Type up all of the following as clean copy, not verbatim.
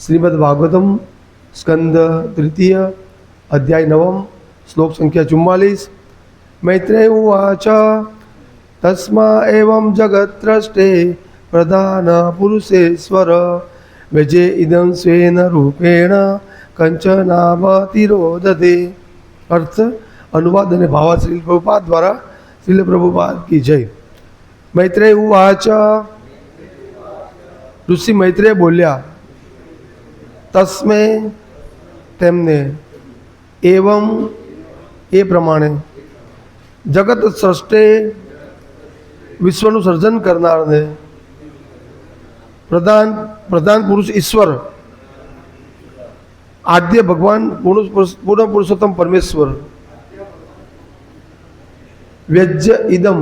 श्रीमद् भागवतम स्कंद तृतीय अध्याय नवम श्लोक संख्या 44। मैत्रेय उवाच तस्मा एवं जगत्त्रष्टे प्रधान पुरुषेश्वर व्यजे इदं स्वेन रूपेण कंचनावतिरोधते। अर्थ अनुवाद અને ભાવાર્થ શ્રીલ પ્રભુપાદ દ્વારા શ્રીલ પ્રભુપાદ की जय। मैत्रेय उवाच ऋषि मैत्रेय बोल्या तस्मै तेमने एवं ए प्रमाणे जगत सृष्टे विश्वનું સર્જન કરનારને પ્રધાન પુરુષ ઈશ્વર આદ્ય ભગવાન પૂર્ણ પુરુષોત્તમ પરમેશ્વર વ્યજ્ય ઇદમ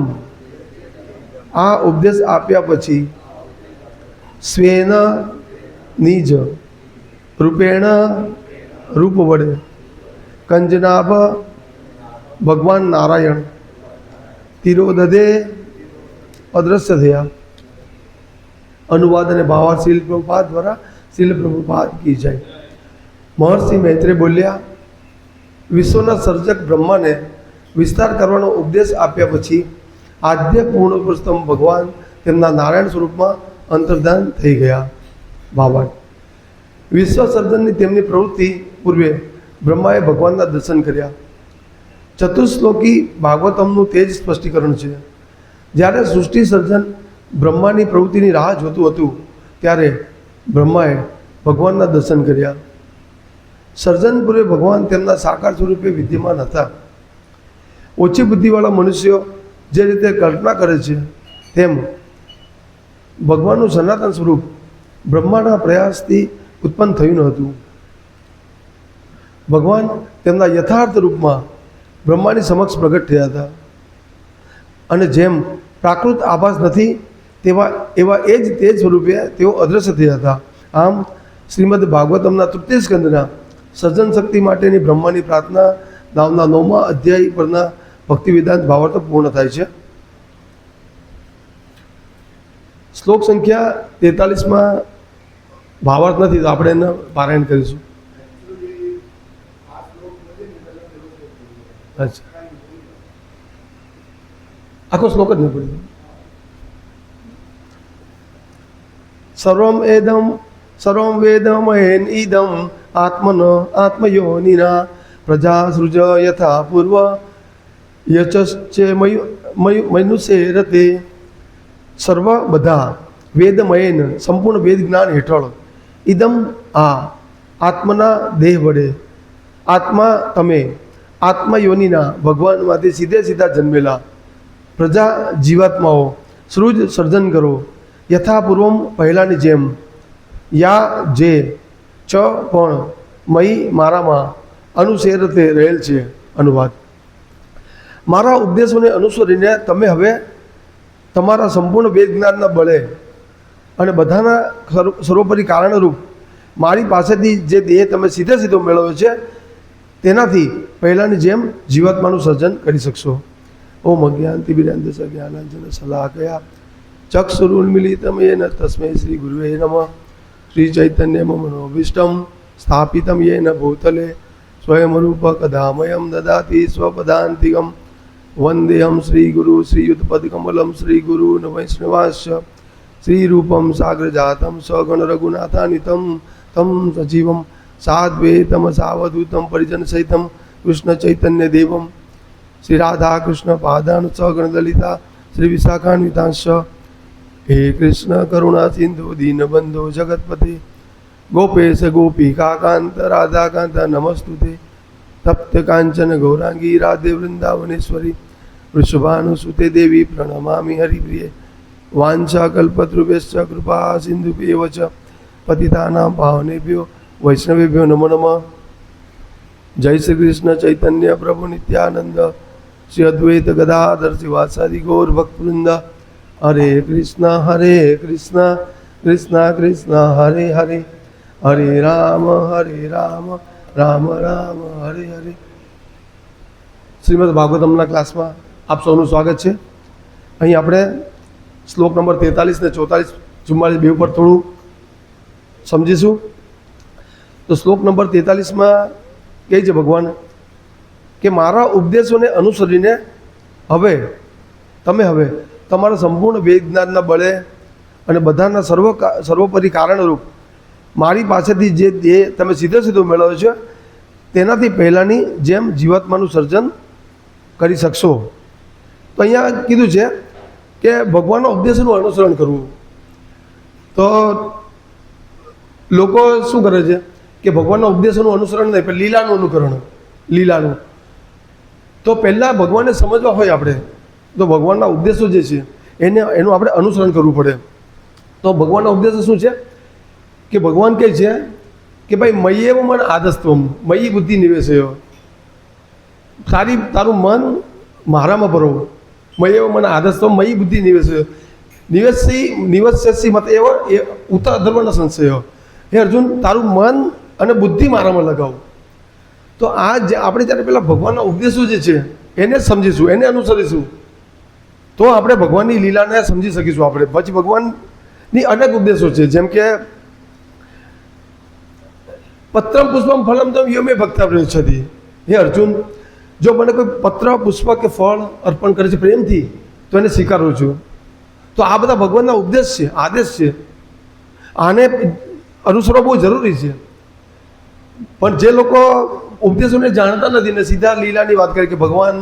આ ઉપદેશ આપ્યા પછી સ્વેન નિજ રૂપેણ રૂપ વડે કંજનાભ ભગવાન નારાયણ તિરોદધે અદ્રશ્ય થયા। अनुवाद અને ભાવાર્થ શ્રીલ પ્રભુપાદ દ્વારા શ્રીલ પ્રભુપાદ की जय। महर्षि मैत्रेय बोल्या विश्वના સર્જક બ્રહ્માને વિસ્તાર કરવાનો ઉપદેશ આપ્યા પછી આદ્ય પૂર્ણ પુરુષોત્તમ ભગવાન તેમના નારાયણ સ્વરૂપમાં અંતર્ધાન થઈ ગયા। ભાવાર્થ વિશ્વ સર્જનની તેમની પ્રવૃત્તિ પૂર્વે બ્રહ્માએ ભગવાનના દર્શન કર્યા। ચતુશ્લોકી ભાગવતમનું તે જ સ્પષ્ટીકરણ છે। જ્યારે સૃષ્ટિ સર્જન બ્રહ્માની પ્રવૃત્તિની રાહ જોતું હતું ત્યારે બ્રહ્માએ ભગવાનના દર્શન કર્યા। સર્જન પૂર્વે ભગવાન તેમના સાકાર સ્વરૂપે વિદ્યમાન હતા। ઓછી બુદ્ધિવાળા મનુષ્યો જે રીતે કલ્પના કરે છે તેમ ભગવાનનું સનાતન સ્વરૂપ બ્રહ્માના પ્રયાસથી ઉત્પન્ન થયું ન હતું। ભગવાન તેમના યથાર્થ રૂપમાં બ્રહ્માની સમક્ષ પ્રગટ થયા હતા અને જેમ પ્રાકૃત આભાસ નથી એવા એ જ તેજ સ્વરૂપે તેઓ અદ્રશ્ય થયા હતા। આમ શ્રીમદ ભાગવતમના તૃતીય સ્કંદના સર્જન શક્તિ માટેની બ્રહ્માની પ્રાર્થના નામના 9મા અધ્યાય પરના ભક્તિ વેદાંત ભાવાર્થ પૂર્ણ થાય છે। શ્લોક સંખ્યા 43માં ભાવાર્થ નથી તો આપણે એને પારાયણ કરીશું। અચ્છા, આખો શ્લોક જ ન પડી। સર્વમ વેદમયેન ઇદમ આત્મન આત્મયોનિના પ્રજા સૃજ યથા પૂર્વ યચશ્ચે મનુષ્યરતે। સર્વ બધા વેદમયેન સંપૂર્ણ વેદ જ્ઞાન હેઠળ ઇદમ આ આત્મના દેહ વડે આત્મા તમે આત્મયોનિના ભગવાનમાંથી સીધા જન્મેલા પ્રજા જીવાત્માઓ સૃજ સર્જન કરો યથાપૂર્વમ પહેલાંની જેમ યા જે ચ પણ મયી મારામાં અનુસેરતે રહેલ છે। અનુવાદ મારા ઉપદેશોને અનુસરીને તમે હવે તમારા સંપૂર્ણ વેદ જ્ઞાનના બળે અને બધાના સર્વોપરી કારણરૂપ મારી પાસેથી જે દેહ તમે સીધો મેળવ્યો છે તેનાથી પહેલાંની જેમ જીવાત્માનું સર્જન કરી શકશો। ઓમ અજ્ઞાનતિમિરાંધસ્ય જ્ઞાનાંજન શલાકયા ચક્ષુરુન્મિલિતમ યેન તસ્મૈ શ્રી ગુરુવે નમઃ। શ્રી ચૈતન્યમ મનોભીષ્ટમ સ્થાપિતમ યેન ભૂતલે સ્વયંરૂપકદામયં દદાતિ સ્વપદાન્તિકમ વંદેહમ શ્રી ગુરુ શ્રીયુતપદકમલમ શ્રી ગુરૂન વૈષ્ણવાશ્ચ શ્રીરૂપમ સાગ્રજાતમ સગણ રઘુનાથાનિતમ તમ સજીવમ સાદ્વૈતમ સાવધૂતમ પરિજન સહિતમ કૃષ્ણ ચૈતન્ય દેવમ શ્રી રાધા કૃષ્ણ પાદાન સગણ દલિતા શ્રી વિશાખાન્વિતાંશ। હે કૃષ્ણ કરુણા સિંધુ દીનબંધો જગતપતિ ગોપેશ ગોપિકાકાંત રાધાકાંત નમસ્તુતે। તપ્ત કાંચન ગૌરાંગી રાધે વૃંદાવનેશ્વરી વૃષભાનુસુતે દેવી પ્રણમામિ હરિપ્રિયે। વાંછાકલ્પતૃભ્યશ્ચ કૃપા સિંધુભ્યેવ ચ પતિતાનાં પાવનેભ્યો વૈષ્ણવેભ્યો નમો નમઃ। જય શ્રી કૃષ્ણ ચૈતન્ય પ્રભુ નિત્યાનંદ શ્રી અદ્વૈત ગદાધર શ્રીવાસાદિ ગૌર ભક્તવૃંદ। હરે કૃષ્ણ કૃષ્ણ કૃષ્ણ હરે હરે હરે રામ રામ રામ હરે હરે। શ્રીમદ ભાગવતમના ક્લાસમાં આપ સૌનું સ્વાગત છે। અહીં આપણે શ્લોક નંબર 43 ને 44 44 બે ઉપર થોડું સમજીશું તો શ્લોક નંબર 43માં કહે છે ભગવાન કે મારા ઉપદેશોને અનુસરીને હવે તમારા સંપૂર્ણ વેદ જ્ઞાનના બળે અને બધાના સર્વોપરી કારણરૂપ મારી પાસેથી જે દેહ તમે સીધો મેળવ્યો છે તેનાથી પહેલાંની જેમ જીવાત્માનું સર્જન કરી શકશો. તો અહીંયા કીધું છે કે ભગવાનના ઉપદેશોનું અનુસરણ કરવું. તો લોકો શું કરે છે કે ભગવાનના ઉપદેશોનું અનુસરણ નહીં, પણ લીલાનું અનુકરણ. તો પહેલાં ભગવાનને સમજવા હોય આપણે તો ભગવાનના ઉપદેશો જે છે એનું આપણે અનુસરણ કરવું પડે. તો ભગવાનના ઉપદેશો શું છે કે ભગવાન કહે છે કે ભાઈ મય્યેવ મન આદસ્ત્વમ મયી બુદ્ધિ નિવેશયો, તારું મન મારામાં ભરો. મય્યેવ મન આદસ્ત્વમ મયી બુદ્ધિ નિવેશયો નિવસ્યસી મત એવ એ ઉત્તર અધર્મના સંશયો. હે અર્જુન, તારું મન અને બુદ્ધિ મારામાં લગાવ. તો આ જે આપણે જ્યારે પેલા ભગવાનના ઉપદેશો જે છે એને સમજીશું, એને અનુસરીશું તો આપણે ભગવાનની લીલાને સમજી શકીશું. આપણે પછી ભગવાનની અનેક ઉપદેશો છે, જેમ કે પત્રમ પુષ્પમ ફલમ તમ યો મે ભક્તા પ્રયચ્છતિ. હે અર્જુન, જો મને કોઈ પત્ર પુષ્પ કે ફળ અર્પણ કરે છે પ્રેમથી તો એને સ્વીકારું છું. તો આ બધા ભગવાનના ઉપદેશ છે, આદેશ છે. આને અનુસરવા બહુ જરૂરી છે. પણ જે લોકો ઉપદેશોને જાણતા નથી ને સીધા લીલાની વાત કરે કે ભગવાન,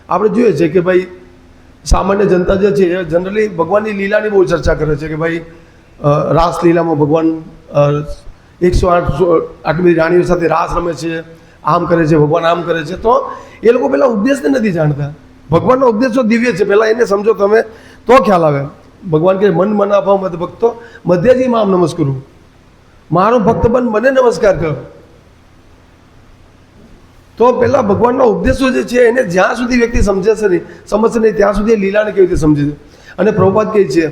આપણે જોઈએ છે કે ભાઈ સામાન્ય જનતા જે છે એ જનરલી ભગવાનની લીલાની બહુ ચર્ચા કરે છે કે ભાઈ રાસલીલામાં ભગવાન 108 આટલી બધી રાણીઓ સાથે રાસ રમે છે, આમ કરે છે, ભગવાન આમ કરે છે. તો એ લોકો પહેલાં ઉપદેશને નથી જાણતા. ભગવાનનો ઉપદેશ દિવ્ય છે, પહેલાં એને સમજો તમે તો ખ્યાલ આવે. ભગવાન કે મન મના ભાવ મત ભક્તો મધ્યજી માં નમસ્કરું, મારો ભક્ત બન મને નમસ્કાર કર. તો પહેલાં ભગવાનના ઉપદેશો જે છે એને જ્યાં સુધી વ્યક્તિ સમજશે નહીં ત્યાં સુધી લીલાને કેવી રીતે સમજે છે. અને પ્રભુપાદ કહે છે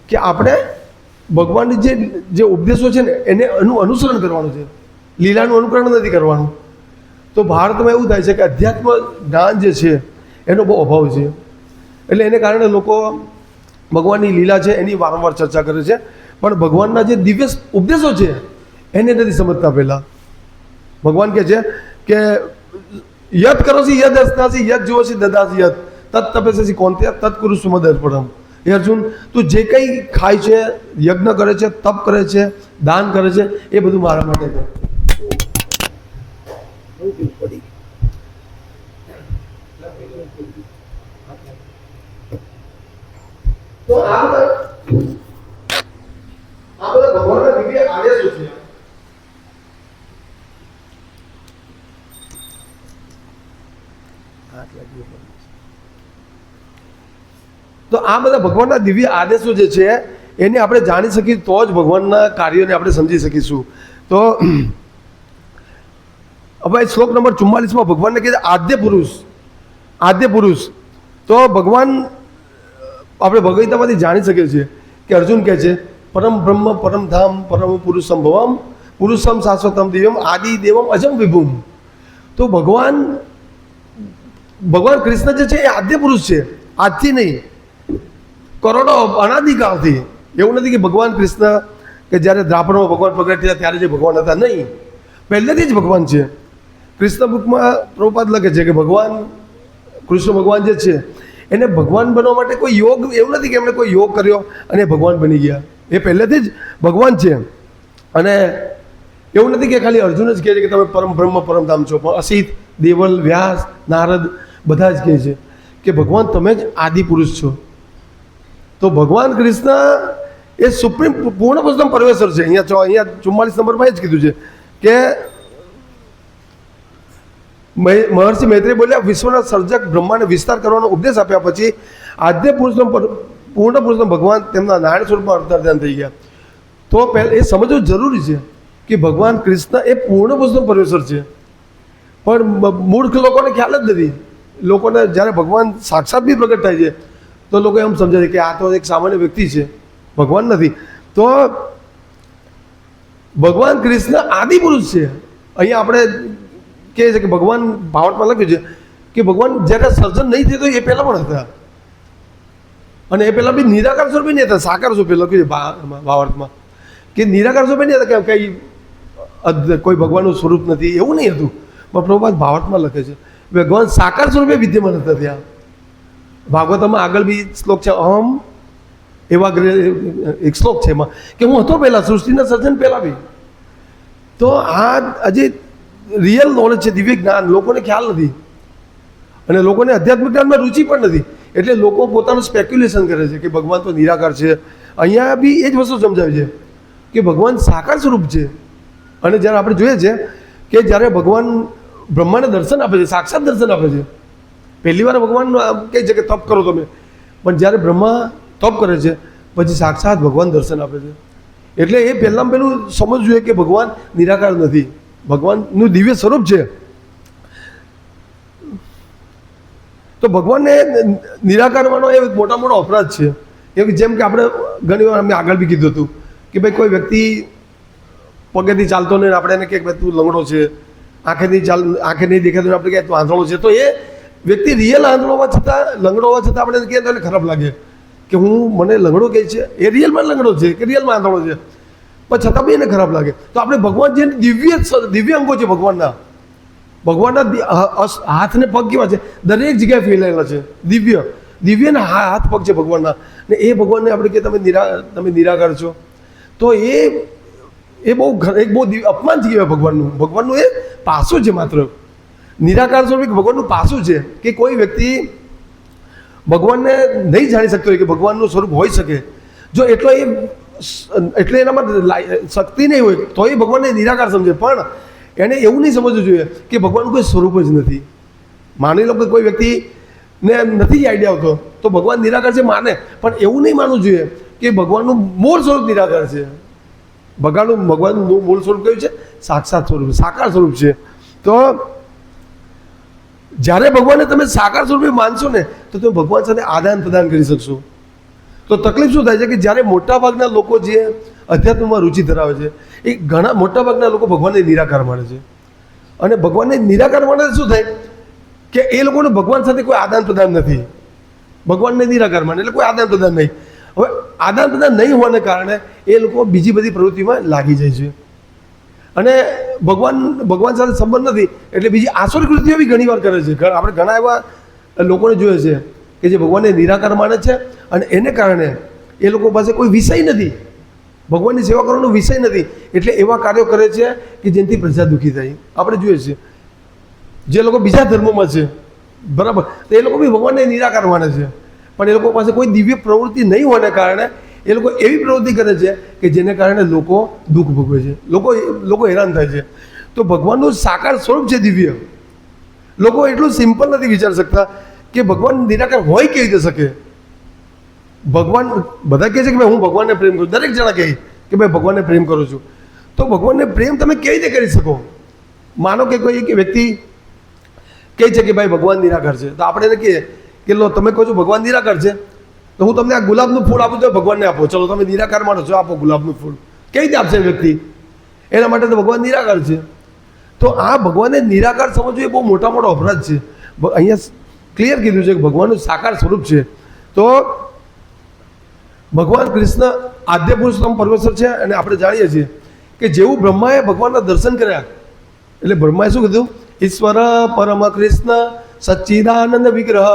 કે આપણે ભગવાનની જે ઉપદેશો છે ને એને અનુસરણ કરવાનું છે, લીલાનું અનુકરણ નથી કરવાનું. તો ભારતમાં એવું થાય છે કે અધ્યાત્મ જ્ઞાન જે છે એનો બહુ અભાવ છે. એટલે એને કારણે લોકો ભગવાનની લીલા છે એની વારંવાર ચર્ચા કરે છે, પણ ભગવાનના જે દિવ્ય ઉપદેશો છે એને નથી સમજતા. પહેલાં ભગવાન કહે છે કે યદ કરોસી યદ અસ્નાસી યદ જોશી દદાસી યદ તત તપસ્યા કોંતે તત્કુરુ સુમદર્પણમ. હે અર્જુન, તું જે કંઈ ખાય છે, યજ્ઞ કરે છે, તપ કરે છે, દાન કરે છે, એ બધું મારા માટે કર. તો આ બધા ભગવાનના દિવ્ય આદેશો છે. તો આ બધા ભગવાનના દિવ્ય આદેશો જે છે એને આપણે જાણી શકીએ તો જ ભગવાનના કાર્યોને આપણે સમજી શકીશું. તો હવે શ્લોક નંબર 44માં ભગવાનને કહે છે આદ્ય પુરુષ. તો ભગવાન આપણે ભગવદ્ગીતામાંથી જાણી શકીએ છીએ કે અર્જુન કહે છે પરમ બ્રહ્મ પરમ ધામ પરમ પુરુષમ ભવમ પુરુષમ શાશ્વતમ દિવ્યમ આદિ દેવમ અજમ વિભુમ. તો ભગવાન કૃષ્ણ જે છે એ આદ્ય પુરુષ છે, આજથી નહીં, કરોડો અનાદિકાળથી. એવું નથી કે ભગવાન કૃષ્ણ કે જ્યારે દ્રાપણમાં ભગવાન પ્રગટ થયા ત્યારે જે ભગવાન હતા, નહીં, પહેલેથી જ ભગવાન છે. કૃષ્ણ બુકમાં પ્રભુપાદ લખે છે કે કૃષ્ણ ભગવાન જે છે એને ભગવાન બનવા માટે કોઈ યોગ, એવું નથી કે એમણે કોઈ યોગ કર્યો અને ભગવાન બની ગયા. એ પહેલેથી જ ભગવાન છે. અને એવું નથી કે ખાલી અર્જુન જ કહે છે કે તમે પરમ બ્રહ્મ પરમ ધામ છો, પણ અસિત, દેવલ, વ્યાસ, નારદ બધા જ કહે છે કે ભગવાન તમે જ આદિ પુરુષ છો. તો ભગવાન કૃષ્ણ એ સુપ્રીમ પૂર્ણ પુરુષોત્તમ પરમેશ્વર છે. અહીંયા 44 નંબરમાં એ જ કીધું છે કે મહર્ષિ મૈત્રેય બોલ્યા વિશ્વના સર્જક બ્રહ્માંડને વિસ્તાર કરવાનો ઉપદેશ આપ્યા પછી આદ્ય પુરુષોત્તમ પૂર્ણ પુરુષોત્તમ ભગવાન તેમના નારાયણ સ્વરૂપમાં અંતર્ધ્યાન થઈ ગયા. તો પહેલાં એ સમજવું જરૂરી છે કે ભગવાન કૃષ્ણ એ પૂર્ણ પુરુષોત્તમ પરમેશ્વર છે. પણ મૂર્ખ લોકોને ખ્યાલ જ નથી. લોકોને જ્યારે ભગવાન સાક્ષાત બી પ્રગટ થાય છે તો લોકો એમ સમજે છે કે આ તો એક સામાન્ય વ્યક્તિ છે, ભગવાન નથી. તો ભગવાન કૃષ્ણ આદિ પુરુષ છે. અહીંયા આપણે કહે છે કે ભગવાન ભાવાર્થમાં લખ્યું છે કે ભગવાન જ્યારે સર્જન નહીં થયું એ પહેલાં પણ હતા, અને એ પહેલાં બી નિરાકાર સ્વરૂપે નહીં હતા, સાકાર સ્વરૂપે લખ્યું છે ભાવાર્થમાં કે નિરાકાર સ્વરૂપે નહીં હતા, કે કંઈ કોઈ ભગવાનનું સ્વરૂપ નથી, એવું નહીં હતું. પણ પ્રભુપાદ ભાવાર્થમાં લખે છે ભગવાન સાકાર સ્વરૂપે વિદ્યમાન હતા ત્યાં. ભાગવતમાં આગળ બી શ્લોક છે, અહમ એવા એક શ્લોક છે એમાં કે હું હતો પહેલાં, સૃષ્ટિના સર્જન પહેલાં બી. તો આ હજી રિયલ નોલેજ છે, દિવ્ય જ્ઞાન લોકોને ખ્યાલ નથી અને લોકોને આધ્યાત્મિક જ્ઞાનમાં રુચિ પણ નથી. એટલે લોકો પોતાનું સ્પેક્યુલેશન કરે છે કે ભગવાન તો નિરાકાર છે. અહીંયા બી એ જ વસ્તુ સમજાવે છે કે ભગવાન સાકાર સ્વરૂપ છે. અને જ્યારે આપણે જોઈએ છે કે જ્યારે ભગવાન બ્રહ્માને દર્શન આપે છે, સાક્ષાત દર્શન આપે છે. પહેલી વાર ભગવાન કહે છે કે તપ કરો તમે, પણ જ્યારે બ્રહ્મા તપ કરે છે પછી સાક્ષાત ભગવાન દર્શન આપે છે. એટલે એ પહેલાં પહેલું સમજવું જોઈએ કે ભગવાન નિરાકાર નથી, ભગવાનનું દિવ્ય સ્વરૂપ છે. તો ભગવાનને નિરાકારવાનો એ મોટા મોટો અપરાધ છે. એ જેમ કે આપણે ઘણી વાર અમે આગળ બી કીધું હતું કે ભાઈ કોઈ વ્યક્તિ પગેથી ચાલતો નહીં, આપણે એને કહે તું લંગડો છે, આંખે નહીં દેખાતું, આપણે કહે તું આંધળો છે. તો એ વ્યક્તિ રિયલ આંધળો હોવા છતાં, લંગડો હોવા છતાં આપણે કહીએ તો એને ખરાબ લાગે કે હું મને લંગડો કહે છે, એ રિયલમાં લંગડો છે કે રિયલમાં આંધળો છે, પણ છતાં બી એને ખરાબ લાગે. તો આપણે ભગવાન જે દિવ્ય અંગો છે ભગવાનના હાથ ને પગ કેવા છે, દરેક જગ્યાએ ફેલાયેલા છે. દિવ્યના હાથ પગ છે ભગવાનના, ને એ ભગવાનને આપણે કે તમે નિરાકાર છો, તો એ બહુ અપમાન થઈ ગયું ભગવાનનું એ પાસું છે. માત્ર નિરાકાર સ્વરૂપ ભગવાનનું પાસું છે કે કોઈ વ્યક્તિ ભગવાનને નહીં જાણી શકતો હોય કે ભગવાનનું સ્વરૂપ હોઈ શકે. જો એટલે એનામાં શક્તિ નહીં હોય તો એ ભગવાનને નિરાકાર સમજે. પણ એને એવું નહીં સમજવું જોઈએ કે ભગવાનનું કોઈ સ્વરૂપ જ નથી. માની લો કે કોઈ વ્યક્તિને નથી આઈડિયા આવતો તો ભગવાન નિરાકાર છે માને, પણ એવું નહીં માનવું જોઈએ કે ભગવાનનું મૂળ સ્વરૂપ નિરાકાર છે. ભગવાનનું મૂળ સ્વરૂપ કયું છે? સાક્ષાત સ્વરૂપ, સાકાર સ્વરૂપ છે. તો જ્યારે ભગવાનને તમે સાકાર સ્વરૂપે માનશો ને તો તમે ભગવાન સાથે આદાન પ્રદાન કરી શકશો. તો તકલીફ શું થાય છે કે જ્યારે મોટાભાગના લોકો જે અધ્યાત્મમાં રુચિ ધરાવે છે એ ઘણા મોટાભાગના લોકો ભગવાનને નિરાકાર માને છે. અને ભગવાનને નિરાકાર માને શું થાય કે એ લોકોને ભગવાન સાથે કોઈ આદાન પ્રદાન નથી. ભગવાનને નિરાકાર માને એટલે કોઈ આદાન પ્રદાન નહીં. હવે આદાન પ્રદાન નહીં હોવાને કારણે એ લોકો બીજી બધી પ્રવૃત્તિમાં લાગી જાય છે અને ભગવાન સાથે સંબંધ નથી એટલે બીજી આસુરી કૃતિઓ બી ઘણી વાર કરે છે. આપણે ઘણા એવા લોકોને જોઈએ છે કે જે ભગવાનને નિરાકાર માને છે અને એને કારણે એ લોકો પાસે કોઈ વિષય નથી, ભગવાનની સેવા કરવાનો વિષય નથી, એટલે એવા કાર્યો કરે છે કે જેનાથી પ્રજા દુઃખી થાય. આપણે જોઈએ છીએ જે લોકો બીજા ધર્મોમાં છે, બરાબર, તો એ લોકો બી ભગવાનને નિરાકાર માને છે, પણ એ લોકો પાસે કોઈ દિવ્ય પ્રવૃત્તિ નહીં હોવાને કારણે એ લોકો એવી પ્રવૃત્તિ કરે છે કે જેને કારણે લોકો દુઃખ ભોગવે છે, લોકો હેરાન થાય છે. તો ભગવાનનું સાકાર સ્વરૂપ છે દિવ્ય. લોકો એટલું સિમ્પલ નથી વિચારી શકતા કે ભગવાન નિરાકાર હોય કેવી રીતે શકે. ભગવાન બધા કહે છે કે ભાઈ હું ભગવાનને પ્રેમ કરું, દરેક જણા કહે કે ભાઈ ભગવાનને પ્રેમ કરું છું. તો ભગવાનને પ્રેમ તમે કેવી રીતે કરી શકો? માનો કે કોઈ એક વ્યક્તિ કહે છે કે ભાઈ ભગવાન નિરાકાર છે, તો આપણે એને કહીએ કે લો તમે કહો છો ભગવાન નિરાકાર છે તો હું તમને આ ગુલાબનું ફૂલ આપું છું, ભગવાનને આપો, ચલો તમે નિરાકાર માનો છો, આપો ગુલાબનું ફૂલ. કેવી રીતે આપશે વ્યક્તિ? એના માટે તો ભગવાન નિરાકાર છે. તો આ ભગવાનને નિરાકાર સમજવું એ બહુ મોટા મોટો અપરાધ છે. અહીંયા ક્લિયર કીધું છે કે ભગવાનનું સાકાર સ્વરૂપ છે. તો ભગવાન કૃષ્ણ આદ્ય પુરુષોત્તમ પરમેશ્વર છે અને આપણે જાણીએ છીએ કે જેવું બ્રહ્માએ ભગવાનના દર્શન કર્યા એટલે બ્રહ્માએ શું કીધું? ઈશ્વર પરમ કૃષ્ણ સચ્ચિદાનંદ વિગ્રહ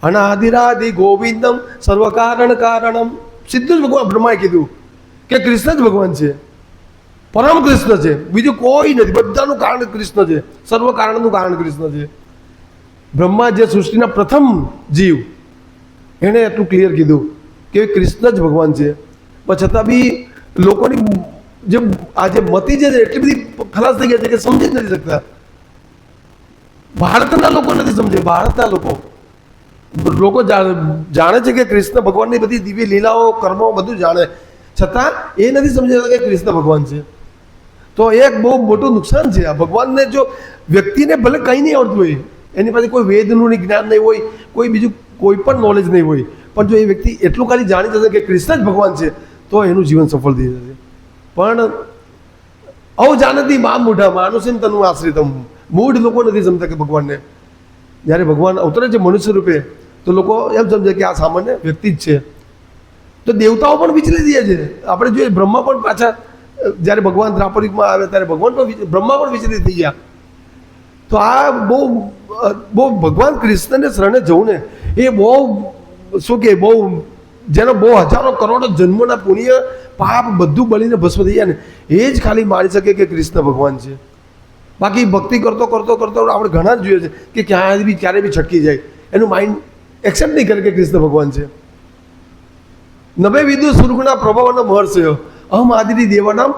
અનાદિરાદિ ગોવિંદમ સર્વ કારણમ. સીધું જ ભગવાન બ્રહ્માએ કીધું કે કૃષ્ણ જ ભગવાન છે, પરમ કૃષ્ણ છે, બીજું કોઈ નથી, બધાનું કારણ કૃષ્ણ છે, સર્વ કારણનું કારણ કૃષ્ણ છે. બ્રહ્મા જે સૃષ્ટિના પ્રથમ જીવ એણે એટલું ક્લિયર કીધું કે કૃષ્ણ જ ભગવાન છે. પણ છતાં બી લોકોની જે આજે મતિ છે એટલી બધી ખલાસ થઈ ગયા છે કે સમજી જ નથી શકતા. ભારતના લોકો નથી સમજે, ભારતના લોકો જાણે છે કે કૃષ્ણ ભગવાનની બધી દિવ્ય લીલાઓ કર્મો બધું જાણે, છતાં એ નથી સમજતા કે કૃષ્ણ ભગવાન છે. તો એક બહુ મોટું નુકસાન છે. આ ભગવાનને જો વ્યક્તિને ભલે કંઈ નહીં આવડતું હોય, એની પાસે કોઈ વેદનું જ્ઞાન નહીં હોય, કોઈ બીજું કોઈ પણ નોલેજ નહીં હોય, પણ જો એ વ્યક્તિ એટલું ખાલી જાણી જશે કે કૃષ્ણ જ ભગવાન છે તો એનું જીવન સફળ થઈ જશે. પણ અવજાનતી મા મૂઢા માનુષિમ તનું આશ્રિતમ. મૂઢ લોકો નથી સમજતા કે ભગવાનને જ્યારે ભગવાન અવતરે છે મનુષ્ય રૂપે તો લોકો એમ સમજે કે આ સામાન્ય વ્યક્તિ જ છે. તો દેવતાઓ પણ વિચલી દે છે. આપણે જોઈએ બ્રહ્મા પણ પાછા જ્યારે ભગવાન દ્રાપરયુગમાં આવે ત્યારે ભગવાન પણ બ્રહ્મા પણ વિચલિત થઈ ગયા. તો આ બહુ ભગવાન કૃષ્ણને શરણે જવું ને એ બહુ શું કે બહુ જેનો બહુ હજારો કરોડો જન્મોના પુણ્ય પાપ બધું બળીને ભસ્મ થઈ જાય ને એ જ ખાલી માની શકે કે કૃષ્ણ ભગવાન છે. બાકી ભક્તિ કરતો કરતો કરતો આપણે ઘણા જ જોઈએ છે કે ક્યારે બી છટકી જાય, એનું માઇન્ડ એક્સેપ્ટ નહીં કરે કે કૃષ્ણ ભગવાન છે. નભે વિદુ સુરગુણા પ્રભાવના મહર્ષયો અહમ આદિ દેવાનામ.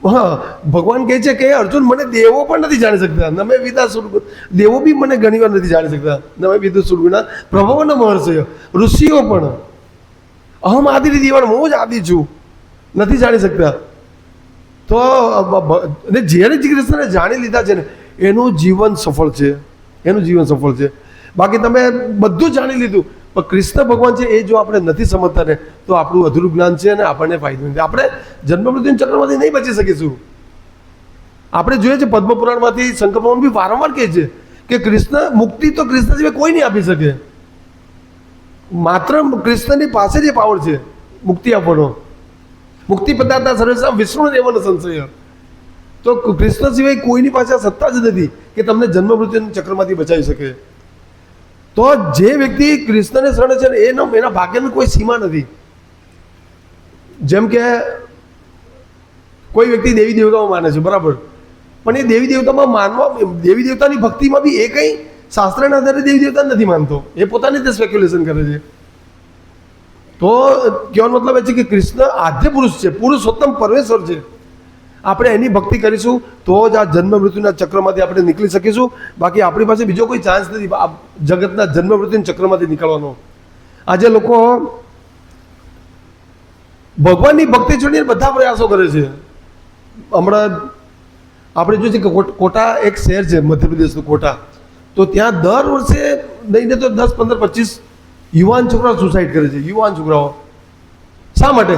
હા, ભગવાન કહે છે કે અર્જુન મને દેવો પણ નથી જાણી શકતા. નમે વિદા સુરગુણ દેવો બી મને ઘણી વાર નથી જાણી શકતા. નમે વિદુ સુરગુણા પ્રભાવના મહર્ષયો ઋષિઓ પણ અહમ આદિ દેવાન હું જ આદિ છું નથી જાણી શકતા. તો જેને કૃષ્ણને જાણી લીધા છે ને એનું જીવન સફળ છે, એનું જીવન સફળ છે. બાકી તમે બધું જાણી લીધું પણ કૃષ્ણ ભગવાન છે એ જો આપણે નથી સમજતા ને તો આપણું અધૂરું જ્ઞાન છે અને આપણને ફાયદો નથી. આપણે જન્મ મૃત્યુના ચક્રમાંથી નહીં બચી શકીશું. આપણે જોઈએ છે પદ્મપુરાણમાંથી શંકર ભગવાન બી વારંવાર કહે છે કે કૃષ્ણ મુક્તિ તો કૃષ્ણ સિવાય કોઈ નહીં આપી શકે. માત્ર કૃષ્ણની પાસે જ એ પાવર છે મુક્તિ આપવાનો. મુક્તિ પદાર્થ સર્વેશા વિષ્ણુ દેવનો સંશય. તો કૃષ્ણ સિવાય કોઈની પાસે સત્તા જ નથી કે તમને જન્મ મૃત્યુના ચક્રમાંથી બચાવી શકે. તો જે વ્યક્તિ કૃષ્ણને શરણે છે ને એના ભાગ્યની કોઈ સીમા નથી. જેમ કે કોઈ વ્યક્તિ દેવી દેવતાઓ માને છે, બરાબર, પણ એ દેવી દેવતામાં માનવા દેવી દેવતાની ભક્તિમાં બી એ કંઈ શાસ્ત્રના આધારે દેવી દેવતા નથી માનતો, એ પોતાની રીતે સ્પેક્યુલેશન કરે છે. તો કહેવાનો મતલબ એ છે કે કૃષ્ણ આદ્ય પુરુષ છે, પુરુષોત્તમ પરમેશ્વર છે. આપણે એની ભક્તિ કરીશું તો જ આ જન્મ મૃત્યુના ચક્રમાંથી આપણે નીકળી શકીશું. બાકી આપણી પાસે બીજો કોઈ ચાન્સ નથી આ જગતના જન્મ મૃત્યુના ચક્રમાંથી નીકળવાનો. આજે લોકો ભગવાનની ભક્તિ છોડીને બધા પ્રયાસો કરે છે. હમણાં આપણે જોઈએ છે કે કોટા એક શહેર છે મધ્યપ્રદેશનું કોટા, તો ત્યાં દર વર્ષે નહીં તો 10, 15, 25 યુવાન છોકરાઓ સુસાઇડ કરે છે. યુવાન છોકરાઓ શા માટે?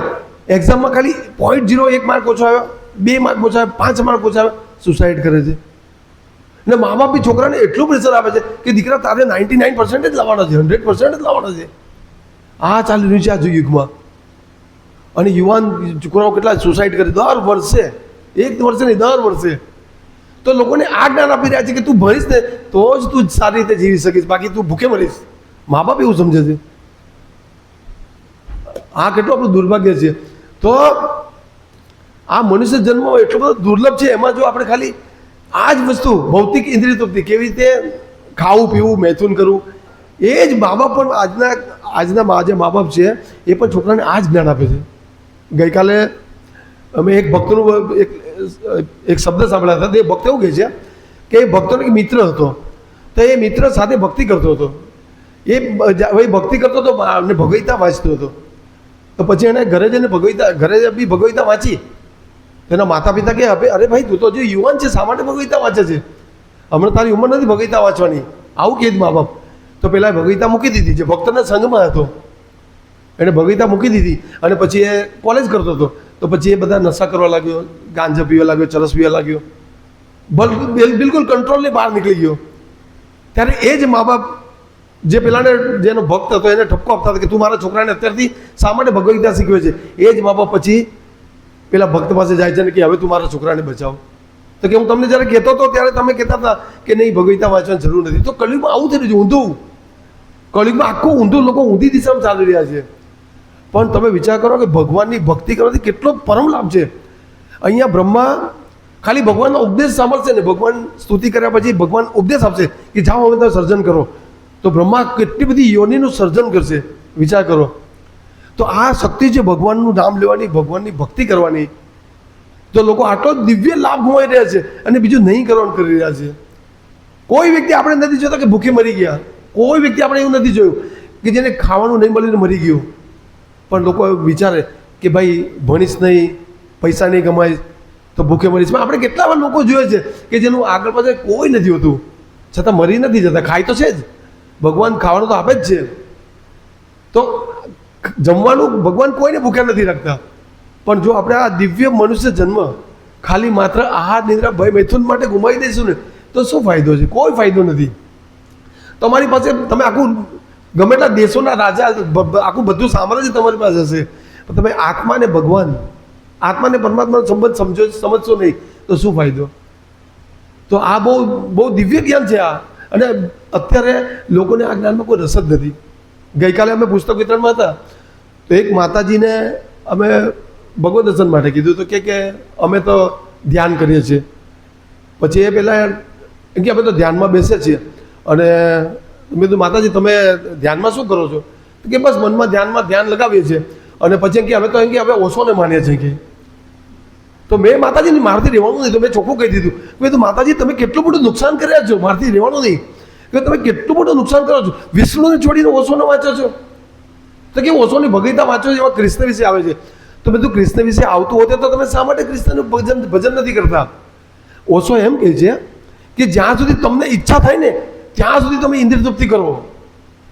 એક્ઝામમાં ખાલી 0.01 માર્ક ઓછો આવ્યો, 2 માર્ક ઓછા આવે, 5 માર્ક ઓછા આવે, સુસાઇડ કરે છે. ને મા બાપ બી છોકરાને એટલું પ્રેશર આપે છે કે દીકરા તારે 99% જ લાવવાના છે, 100% જ લાવવાના છે. આ ચાલી રહ્યું છે આ યુગમાં. અને યુવાન છોકરાઓ કેટલા સુસાઇડ કરે દર વર્ષે, 1 વર્ષે નહીં, દર વર્ષે. તો લોકોને આ જ્ઞાન આપી રહ્યા છે કે તું ભણીશ ને તો જ તું સારી રીતે જીવી શકીશ, બાકી તું ભૂખે મરીશ. મા બાપ એવું સમજે છે. આ કેટલું આપણું દુર્ભાગ્ય છે. તો આ મનુષ્ય જન્મ એટલો બધો દુર્લભ છે, એમાં જો આપણે ખાલી આ જ વસ્તુ ભૌતિક ઇન્દ્રિય તૃપ્તિ કેવી રીતે ખાવું પીવું મૈથુન કરવું, એ જ મા બાપ પણ આજના જે મા બાપ છે એ પણ છોકરાને આ જ જ્ઞાન આપે છે. ગઈકાલે અમે એક ભક્તનું એક શબ્દ સાંભળ્યા હતા. એ ભક્ત એવું કહે છે કે એ ભક્તનો એક મિત્ર હતો, તો એ મિત્ર સાથે ભક્તિ કરતો હતો. એ ભક્તિ કરતો હતો અને ભગવદ્ગીતા વાંચતો હતો. તો પછી એને ઘરે જઈને ઘરે બી ભગવદ્ગીતા વાંચી. તેના માતા પિતા કહે અરે ભાઈ તું તો જે યુવાન છે શા માટે ભગવદ્ગીતા વાંચે છે? હમણાં તારી ઉંમર નથી ભગવદ્ગીતા વાંચવાની, આવું કહે મા બાપ. તો પેલા ભગવદ્ગીતા મૂકી દીધી. જે ભક્તના સંઘમાં હતો એણે ભગવદ્ગીતા મૂકી દીધી અને પછી એ કોલેજ કરતો હતો. તો પછી એ બધા નશા કરવા લાગ્યો, ગાંજા પીવા લાગ્યો, ચરસ પીવા લાગ્યો, બિલકુલ કંટ્રોલની બહાર નીકળી ગયો. ત્યારે એ જ મા બાપ જે પેલાને જેનો ભક્ત હતો એને ઠપકો આપતા હતા કે તું મારા છોકરાને અત્યારથી શા માટે ભગવદ્ગીતા શીખવે છે? એ જ મા બાપ પછી પેલા ભક્ત પાસે જાય છે ને કે હવે તું મારા છોકરાને બચાવ. તો કે હું તમને જ્યારે કહેતો હતો ત્યારે તમે કહેતા હતા કે નહીં ભગવદ્ગીતા વાંચવાની જરૂર નથી. તો કળિયુગમાં આવું થઈ રહ્યું છે, ઊંધું. કળિયુગમાં આખું ઊંધું, લોકો ઊંધી દિશામાં ચાલી રહ્યા છે. પણ તમે વિચાર કરો કે ભગવાનની ભક્તિ કરવાથી કેટલો પરમ લાભ છે. અહીંયા બ્રહ્મા ખાલી ભગવાનનો ઉપદેશ સાંભળશે ને ભગવાન સ્તુતિ કર્યા પછી ભગવાન ઉપદેશ આપશે કે જાઓ હવે તમે સર્જન કરો. તો બ્રહ્મા કેટલી બધી યોનિનું સર્જન કરશે, વિચાર કરો. તો આ શક્તિ છે ભગવાનનું નામ લેવાની, ભગવાનની ભક્તિ કરવાની. તો લોકો આટલો દિવ્ય લાભ ગુમાવી રહ્યા છે અને બીજું નહીં કરવાનું કરી રહ્યા છે. કોઈ વ્યક્તિ આપણે નથી જોતા કે ભૂખે મરી ગયા. કોઈ વ્યક્તિ આપણે એવું નથી જોયું કે જેને ખાવાનું નહીં મળીને મરી ગયું. પણ લોકો વિચારે કે ભાઈ ભણીશ નહીં, પૈસા નહીં કમાઈશ તો ભૂખે મરીશ. પણ આપણે કેટલા વાર લોકો જોઈએ છે કે જેનું આગળ પાછળ કોઈ નથી હોતું છતાં મરી નથી જતા, ખાય તો છે જ. ભગવાન ખાવાનું તો આપે જ છે. તો જમવાનું ભગવાન કોઈને ભૂખ્યા નથી રાખતા. પણ જો આપણે આ દિવ્ય મનુષ્ય જન્મ ખાલી માત્ર આહાર નિદ્રા ભય મૈથુન માટે ગુમાવી દઈશું ને તો શું ફાયદો છે? કોઈ ફાયદો નથી. તમારી પાસે તમે આખું ગમે એટલા દેશોના રાજા આખું બધું સામ્રાજ્ય તમારી પાસે હશે, પણ તમે આત્મા ને ભગવાન આત્માને પરમાત્માનો સંબંધ સમજશો નહીં તો શું ફાયદો? તો આ બહુ બહુ દિવ્ય જ્ઞાન છે આ. અને અત્યારે લોકોને આ જ્ઞાનમાં કોઈ રસ જ નથી. ગઈકાલે અમે પુસ્તક વિતરણમાં હતા તો એક માતાજીને અમે ભગવત દર્શન માટે કીધું તો કે અમે તો ધ્યાન કરીએ છીએ. પછી એ પહેલાં કે અમે તો ધ્યાનમાં બેસીએ છીએ અને મેં કીધું માતાજી તમે ધ્યાનમાં શું કરો છો? તો કે બસ મનમાં ધ્યાન લગાવીએ છીએ. અને પછી એમ કે અમે તો એમ કે હવે ઓશોને માનીએ છીએ કે. તો મેં માતાજીને મારથી રહેવાનું નહીં. તો મેં ચોખ્ખું કહી દીધું મેં તો માતાજી તમે કેટલું બધું નુકસાન કર્યા છો, મારથી રહેવાનું નહીં. કે તમે કેટલું બધું નુકસાન કરો છો, વિષ્ણુને છોડીને ઓશોને વાંચો છો. તો કે ઓશોની ભગવદ્ગીતા વાંચો છો, એમાં કૃષ્ણ વિશે આવે છે. તો મેં તો કૃષ્ણ વિશે આવતું હોતે તો તમે શા માટે કૃષ્ણનું ભજન નથી કરતા? ઓશો એમ કહે છે કે જ્યાં સુધી તમને ઈચ્છા થાય ને ત્યાં સુધી તમે ઇન્દ્રિય તૃપ્તિ કરો.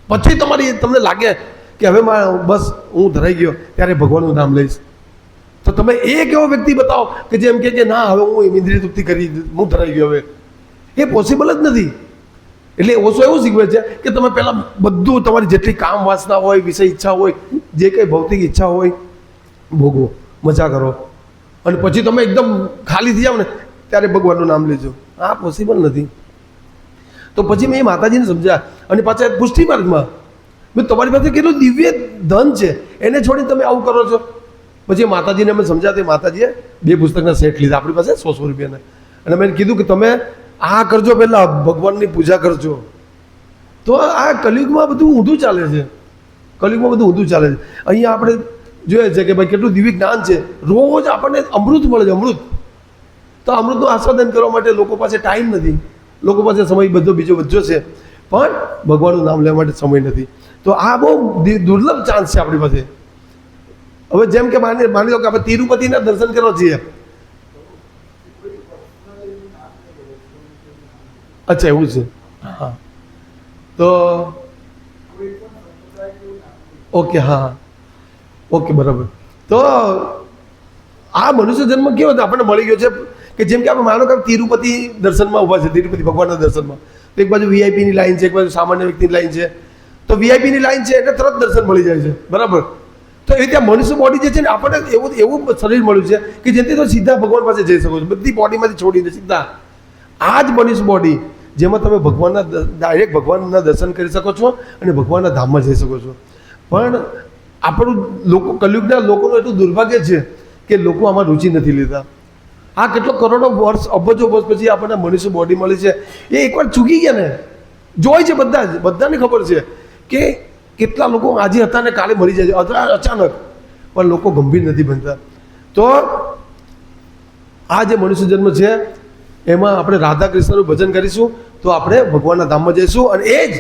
પછી તમને લાગે કે હવે બસ હું ધરાઈ ગયો ત્યારે ભગવાનનું નામ લઈશ. તો તમે એક એવો વ્યક્તિ બતાવો કે જે એમ કે ના હવે હું ઇન્દ્રિય તૃપ્તિ કરી, હું ધરાઈ ગયો. હવે એ પોસિબલ જ નથી. એટલે ઓશો એવું શીખવે છે કે તમે પહેલાં બધું તમારી જેટલી કામ વાસના હોય, વિષય ઈચ્છા હોય, જે કંઈ ભૌતિક ઈચ્છા હોય ભોગવો, મજા કરો, અને પછી તમે એકદમ ખાલી થઈ જાવ ને ત્યારે ભગવાનનું નામ લેજો. આ પોસિબલ નથી. તો પછી મેં એ માતાજીને સમજ્યા અને પાછા પુષ્ટિ માર્ગમાં મેં તમારી પાસે કેટલું દિવ્ય ધન છે એને છોડીને તમે આવું કરો છો. પછી માતાજીને અમે સમજાતે માતાજીએ 2 પુસ્તકના સેટ લીધા આપણી પાસે 100 રૂપિયાના. અને મેં કીધું કે તમે આ કરજો, પહેલાં ભગવાનની પૂજા કરજો. તો આ કલિયુગમાં બધું ઊંધું ચાલે છે. કલિયુગમાં બધું ઊંધું ચાલે છે. અહીંયા આપણે જોઈએ છે કે ભાઈ કેટલું દિવ્ય જ્ઞાન છે. રોજ આપણને અમૃત મળે છે, અમૃત. તો અમૃતનું આસ્વાદન કરવા માટે લોકો પાસે ટાઈમ નથી, લોકો પાસે સમય બધો બીજો છે, પણ ભગવાનનું નામ લેવા માટે સમય નથી. તો આ બહુ દુર્લભ ચાન્સ છે આપણી પાસે. હવે જેમ કે માની લો કે આપણે તિરુપતિના દર્શન કરવા છીએ. અચ્છા એવું છે. હા તો ઓકે, હા ઓકે બરાબર. તો આ મનુષ્ય જન્મ કેવો આપણને મળી ગયો છે કે જેમ કે આપણે માનો કે તિરુપતિ દર્શનમાં ઊભા છે, તિરુપતિ ભગવાનના દર્શનમાં. તો એક બાજુ વીઆઈપીની લાઈન છે, એક બાજુ સામાન્ય વ્યક્તિની લાઈન છે. તો વીઆઈપીની લાઈન છે એટલે તરત દર્શન મળી જાય છે, બરાબર. તો એ રીતે મનુષ્ય બોડી જે છે ને આપણને એવું શરીર મળ્યું છે કે જેથી તો સીધા ભગવાન પાસે જઈ શકો છો, બધી બોડીમાંથી છોડીને સીધા. આ જ મનુષ્ય બોડી જેમાં તમે ડાયરેક્ટ ભગવાનના દર્શન કરી શકો છો અને ભગવાનના ધામમાં જઈ શકો છો. પણ આપણું કલિયુગના લોકોનું એટલું દુર્ભાગ્ય છે કે લોકો આમાં રુચિ નથી લેતા. આ કેટલો કરોડો વર્ષ, અબજો વર્ષ પછી આપણને મનુષ્ય બોડી મળી છે. એ એકવાર ચૂકી ગયા ને, જોઈ છે બધાને ખબર છે કે કેટલા લોકો આજે હતા ને કાલે મરી જાય છે અચાનક, પણ લોકો ગંભીર નથી બનતા. તો આ જે મનુષ્ય જન્મ છે એમાં આપણે રાધા કૃષ્ણનું ભજન કરીશું તો આપણે ભગવાનના ધામમાં જઈશું, અને એ જ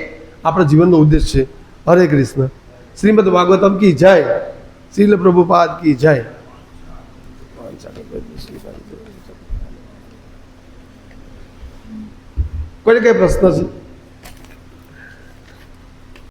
આપણા જીવનનો ઉદ્દેશ છે. હરે કૃષ્ણ. શ્રીમદ ભાગવતમ કી જય, શ્રીલ પ્રભુપાદ કી જય. કોઈને કઈ પ્રશ્ન છે?